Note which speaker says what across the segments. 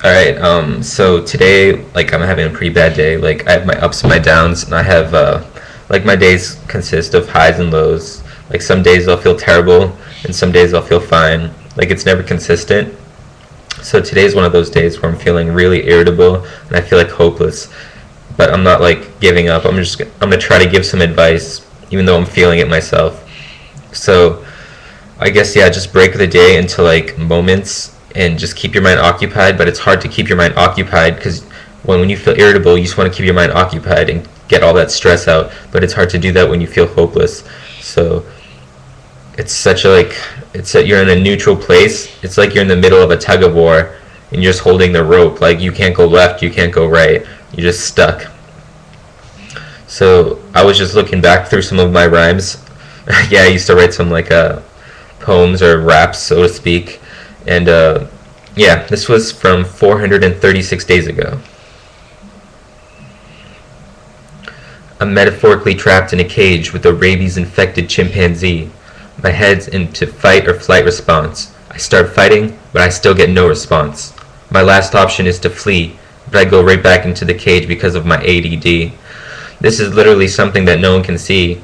Speaker 1: Alright, so today, like, I'm having a pretty bad day. Like, I have my ups and my downs, and I have, like, my days consist of highs and lows. Like, some days I'll feel terrible, and some days I'll feel fine. Like, it's never consistent. So today's one of those days where I'm feeling really irritable, and I feel like hopeless. But I'm not, like, giving up. I'm gonna try to give some advice, even though I'm feeling it myself. So, I guess, yeah, just break the day into, like, moments and just keep your mind occupied, but it's hard to keep your mind occupied because when you feel irritable, you just want to keep your mind occupied and get all that stress out, but it's hard to do that when you feel hopeless. So it's such a, like, you're in a neutral place. It's like you're in the middle of a tug of war and you're just holding the rope. Like, you can't go left, you can't go right. You're just stuck. So I was just looking back through some of my rhymes. Yeah, I used to write some, like, poems or raps, so to speak. And yeah, this was from 436 days ago. I'm metaphorically trapped in a cage with a rabies-infected chimpanzee. My head's into fight or flight response. I start fighting, but I still get no response. My last option is to flee, but I go right back into the cage because of my ADD. This is literally something that no one can see.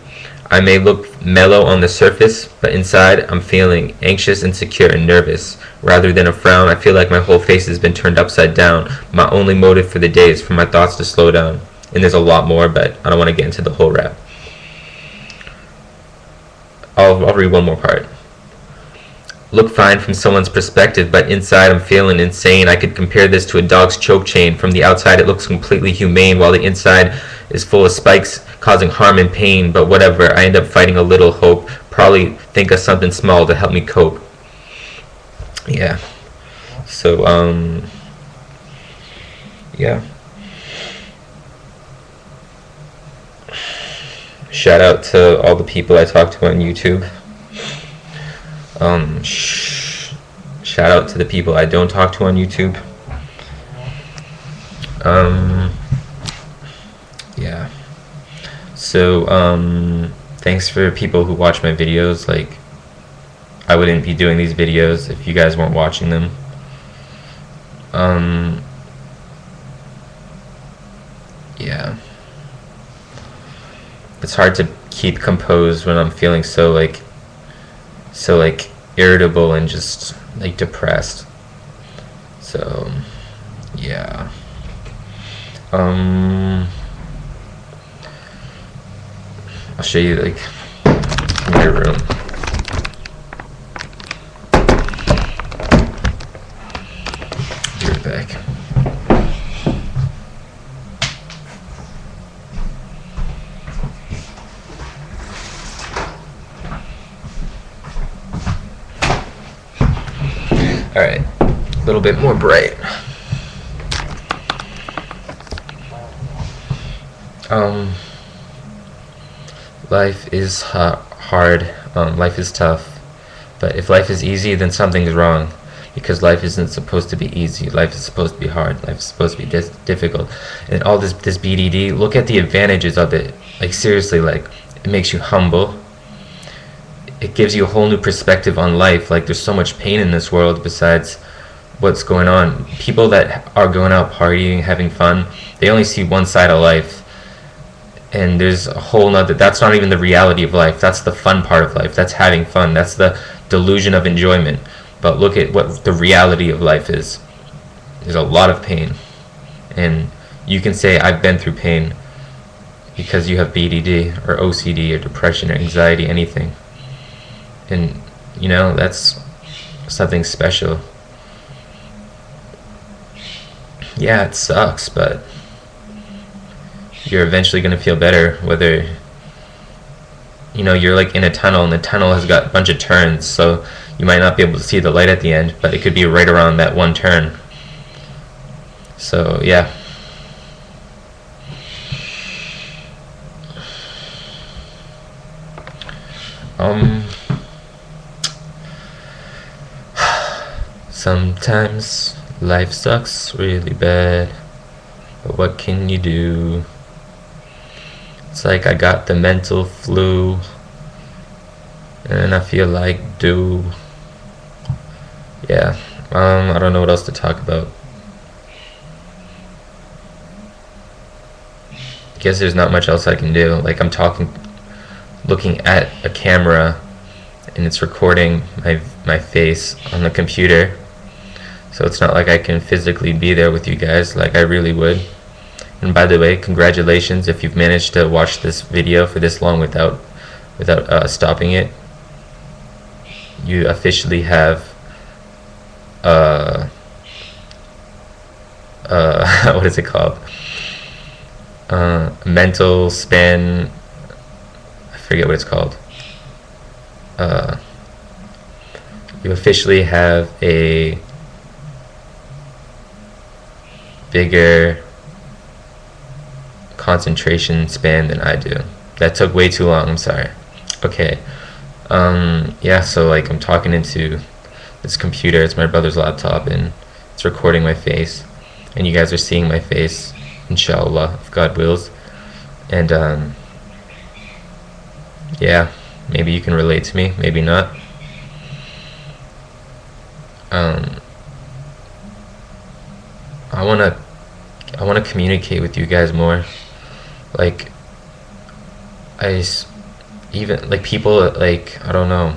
Speaker 1: I may look mellow on the surface, but inside I'm feeling anxious, insecure, and nervous. Rather than a frown, I feel like my whole face has been turned upside down. My only motive for the day is for my thoughts to slow down. And there's a lot more, but I don't want to get into the whole rap. I'll read one more part. Look fine from someone's perspective, but inside I'm feeling insane. I could compare this to a dog's choke chain. From the outside it looks completely humane, while the inside is full of spikes causing harm and pain. But whatever, I end up fighting a little hope. Probably think of something small to help me cope. Yeah. So, yeah. Shout out to all the people I talk to on YouTube. Shout out to the people I don't talk to on YouTube. Yeah. So, thanks for people who watch my videos. Like, I wouldn't be doing these videos if you guys weren't watching them. Yeah. It's hard to keep composed when I'm feeling so irritable and just, like, depressed. So, yeah. I'll show you, like, my room. Be right back. Alright, a little bit more bright. Life is hard, life is tough, but if life is easy, then something's wrong, because life isn't supposed to be easy. Life is supposed to be hard. Life is supposed to be difficult. And all this BDD, look at the advantages of it. Like, seriously, like, it makes you humble. It gives you a whole new perspective on life. Like, there's so much pain in this world besides what's going on. People that are going out partying, having fun, they only see one side of life. And there's a whole nother, that's not even the reality of life. That's the fun part of life. That's having fun. That's the delusion of enjoyment. But look at what the reality of life is. There's a lot of pain. And you can say, I've been through pain because you have BDD or OCD or depression or anxiety, anything. And, you know, that's something special. Yeah, it sucks, but you're eventually going to feel better, whether, you know, you're like in a tunnel and the tunnel has got a bunch of turns, so you might not be able to see the light at the end, but it could be right around that one turn. So, yeah. Sometimes life sucks really bad, but what can you do? It's like I got the mental flu, and I feel like do. Yeah, I don't know what else to talk about. guess there's not much else I can do. Like, I'm talking, looking at a camera, and it's recording my face on the computer. So it's not like I can physically be there with you guys like I really would. And by the way, congratulations if you've managed to watch this video for this long without stopping it. You officially have what is it called? Mental span. I forget what it's called. You officially have a bigger concentration span than I do. That took way too long, I'm sorry. Okay. Yeah, so like I'm talking into this computer, it's my brother's laptop, and it's recording my face, and you guys are seeing my face, inshallah, if God wills. And yeah, maybe you can relate to me, maybe not. I wanna communicate with you guys more. Like, even like people, like, I don't know.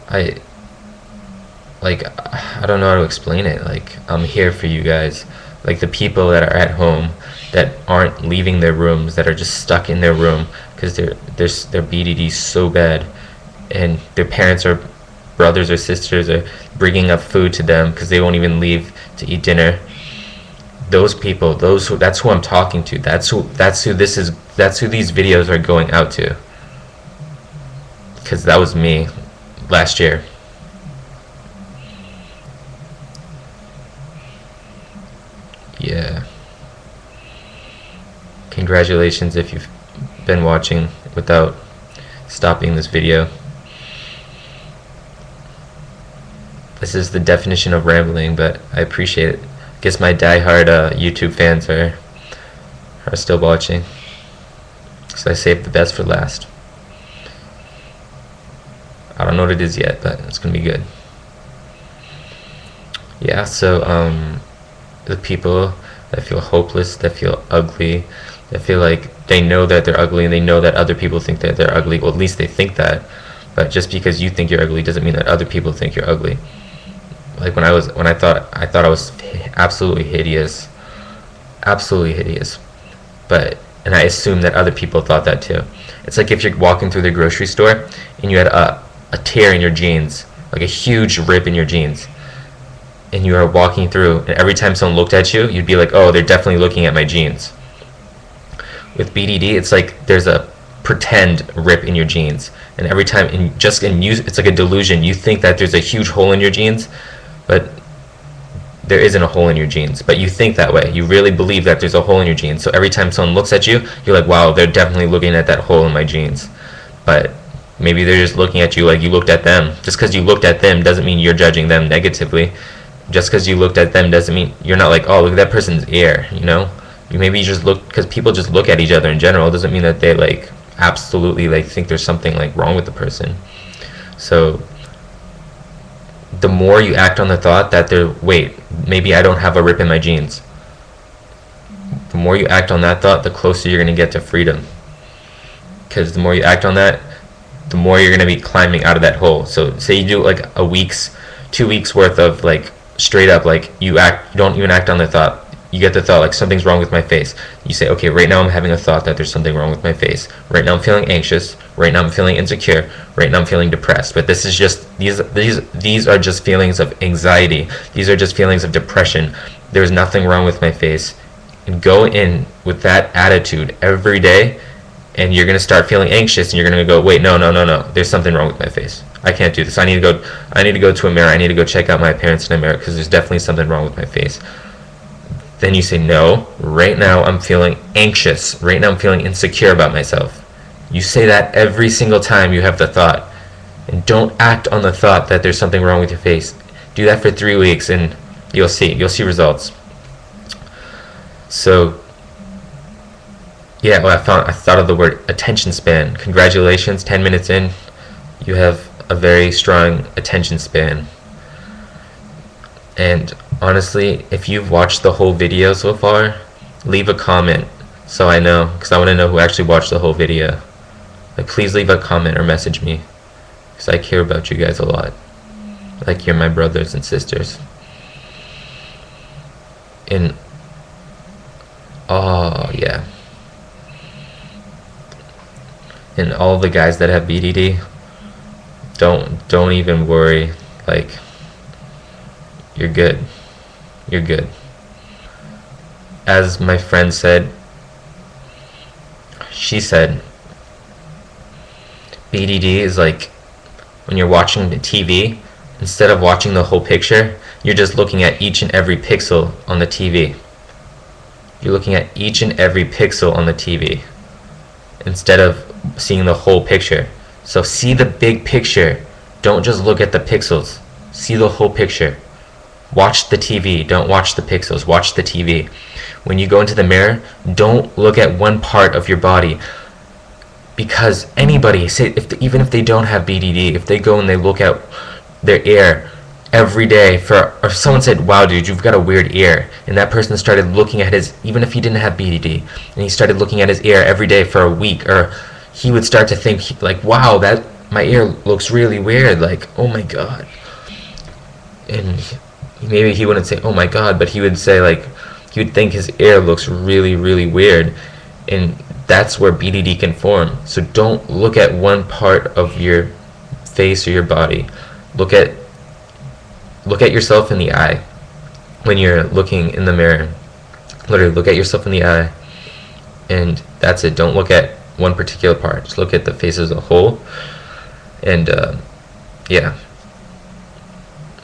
Speaker 1: I don't know how to explain it. Like, I'm here for you guys. Like, the people that are at home that aren't leaving their rooms, that are just stuck in their room because their BDD is so bad, and their parents or brothers or sisters are bringing up food to them because they won't even leave to eat dinner. Those people, that's who I'm talking to. That's who these videos are going out to. Because that was me last year. Yeah. Congratulations if you've been watching without stopping this video. This is the definition of rambling, but I appreciate it. I guess my die-hard YouTube fans are still watching, so I saved the best for last. I don't know what it is yet, but it's gonna be good. Yeah, so the people that feel hopeless, that feel ugly, that feel like they know that they're ugly and they know that other people think that they're ugly. Well, at least they think that, but just because you think you're ugly doesn't mean that other people think you're ugly. Like when I thought I was absolutely hideous, and I assumed that other people thought that too. It's like if you're walking through the grocery store and you had a tear in your jeans, like a huge rip in your jeans, and you are walking through, and every time someone looked at you, you'd be like, oh, they're definitely looking at my jeans. With BDD, it's like there's a pretend rip in your jeans, and every time, it's like a delusion. You think that there's a huge hole in your jeans, but there isn't a hole in your jeans, but you think that way. You really believe that there's a hole in your jeans. So every time someone looks at you, you're like, wow, they're definitely looking at that hole in my jeans. But maybe they're just looking at you like you looked at them. Just because you looked at them doesn't mean you're judging them negatively. Just because you looked at them doesn't mean you're not like, oh, look at that person's ear, you know? You maybe just look, because people just look at each other in general. It doesn't mean that they like absolutely like think there's something like wrong with the person. So the more you act on the thought that wait, maybe I don't have a rip in my jeans, the more you act on that thought, the closer you're going to get to freedom. Because the more you act on that, the more you're going to be climbing out of that hole. So say you do like 2 weeks worth of like straight up, like you don't even act on the thought. You get the thought like something's wrong with my face. You say, okay, right now I'm having a thought that there's something wrong with my face. Right now I'm feeling anxious. Right now I'm feeling insecure. Right now I'm feeling depressed. But this is just these are just feelings of anxiety. These are just feelings of depression. There's nothing wrong with my face. And go in with that attitude every day, and you're gonna start feeling anxious, and you're gonna go, wait, no, there's something wrong with my face. I can't do this. I need to go to a mirror. I need to go check out my parents in a mirror because there's definitely something wrong with my face. Then you say, no, right now I'm feeling anxious. Right now I'm feeling insecure about myself. You say that every single time you have the thought. And don't act on the thought that there's something wrong with your face. Do that for 3 weeks and you'll see results. So, yeah, well, I thought of the word attention span. Congratulations, 10 minutes in, you have a very strong attention span. And Honestly, if you've watched the whole video so far, leave a comment so I know, because I want to know who actually watched the whole video. Like, please leave a comment or message me, because I care about you guys a lot. Like, you're my brothers and sisters. And oh yeah, and all the guys that have BDD, don't even worry. Like, you're good. You're good. As my friend said, she said, BDD is like when you're watching the TV, instead of watching the whole picture, you're just looking at each and every pixel on the TV. You're looking at each and every pixel on the TV instead of seeing the whole picture. So see the big picture. Don't just look at the pixels. See the whole picture. Watch the TV. Don't watch the pixels. Watch the TV. When you go into the mirror, don't look at one part of your body. Because anybody, say, even if they don't have BDD, if they go and they look at their ear every day, or someone said, wow dude, you've got a weird ear, and that person started looking at his, even if he didn't have BDD, and he started looking at his ear every day for a week, or he would start to think like, wow, that my ear looks really weird, like, oh my god. And maybe he wouldn't say oh my god, but he would say, like, he would think his ear looks really, really weird. And that's where BDD can form. So don't look at one part of your face or your body. Look at yourself in the eye when you're looking in the mirror. Literally look at yourself in the eye, and that's it. Don't look at one particular part. Just look at the face as a whole. And yeah.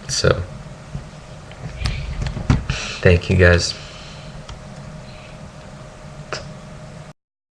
Speaker 1: So thank you guys.